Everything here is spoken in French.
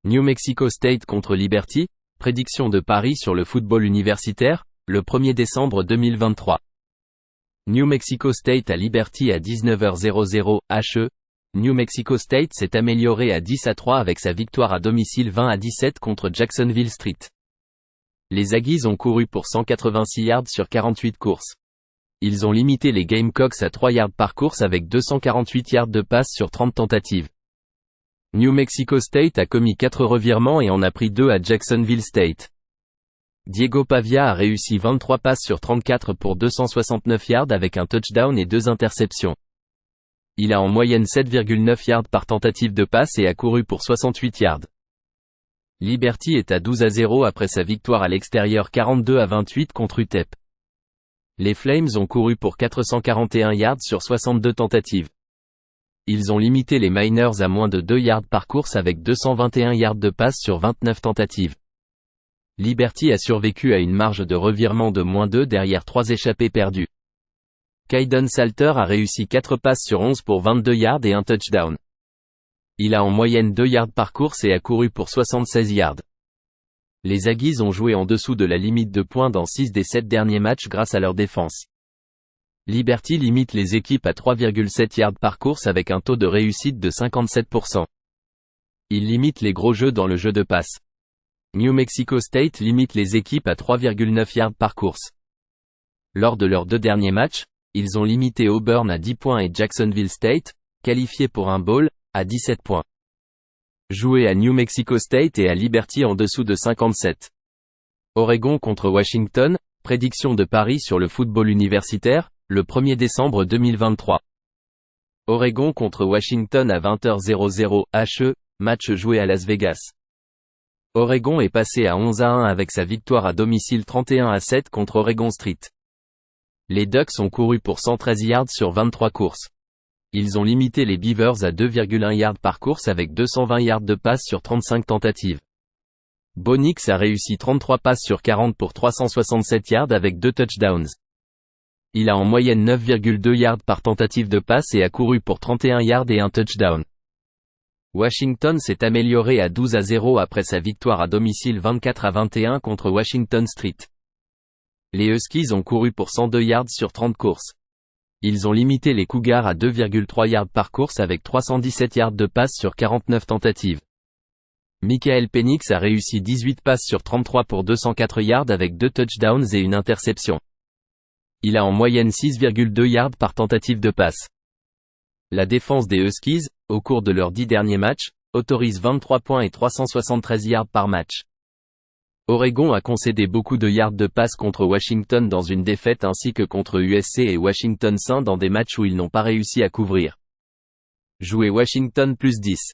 New Mexico State contre Liberty, prédiction de Paris sur le football universitaire, le 1er décembre 2023. New Mexico State à Liberty à 19h00 HE. New Mexico State s'est amélioré à 10-3 avec sa victoire à domicile 20-17 contre Jacksonville Street. Les Aggies ont couru pour 186 yards sur 48 courses. Ils ont limité les Gamecocks à 3 yards par course avec 248 yards de passe sur 30 tentatives. New Mexico State a commis 4 revirements et en a pris 2 à Jacksonville State. Diego Pavia a réussi 23 passes sur 34 pour 269 yards avec un touchdown et 2 interceptions. Il a en moyenne 7,9 yards par tentative de passe et a couru pour 68 yards. Liberty est à 12-0 après sa victoire à l'extérieur 42-28 contre UTEP. Les Flames ont couru pour 441 yards sur 62 tentatives. Ils ont limité les Miners à moins de 2 yards par course avec 221 yards de passe sur 29 tentatives. Liberty a survécu à une marge de revirement de -2 derrière 3 échappées perdues. Kaidon Salter a réussi 4 passes sur 11 pour 22 yards et un touchdown. Il a en moyenne 2 yards par course et a couru pour 76 yards. Les Aggies ont joué en dessous de la limite de points dans 6 des 7 derniers matchs grâce à leur défense. Liberty limite les équipes à 3,7 yards par course avec un taux de réussite de 57%. Il limite les gros jeux dans le jeu de passe. New Mexico State limite les équipes à 3,9 yards par course. Lors de leurs 2 derniers matchs, ils ont limité Auburn à 10 points et Jacksonville State, qualifié pour un bowl, à 17 points. Joué à New Mexico State et à Liberty en dessous de 57. Oregon contre Washington, prédiction de Paris sur le football universitaire, le 1er décembre 2023. Oregon contre Washington à 20h00 HE, match joué à Las Vegas. Oregon est passé à 11-1 avec sa victoire à domicile 31-7 contre Oregon Street. Les Ducks ont couru pour 113 yards sur 23 courses. Ils ont limité les Beavers à 2,1 yards par course avec 220 yards de passe sur 35 tentatives. Bo Nix a réussi 33 passes sur 40 pour 367 yards avec 2 touchdowns. Il a en moyenne 9,2 yards par tentative de passe et a couru pour 31 yards et un touchdown. Washington s'est amélioré à 12-0 après sa victoire à domicile 24-21 contre Washington Street. Les Huskies ont couru pour 102 yards sur 30 courses. Ils ont limité les Cougars à 2,3 yards par course avec 317 yards de passe sur 49 tentatives. Michael Penix a réussi 18 passes sur 33 pour 204 yards avec 2 touchdowns et une interception. Il a en moyenne 6,2 yards par tentative de passe. La défense des Huskies, au cours de leurs 10 derniers matchs, autorise 23 points et 373 yards par match. Oregon a concédé beaucoup de yards de passe contre Washington dans une défaite ainsi que contre USC et Washington St dans des matchs où ils n'ont pas réussi à couvrir. Jouer Washington +10.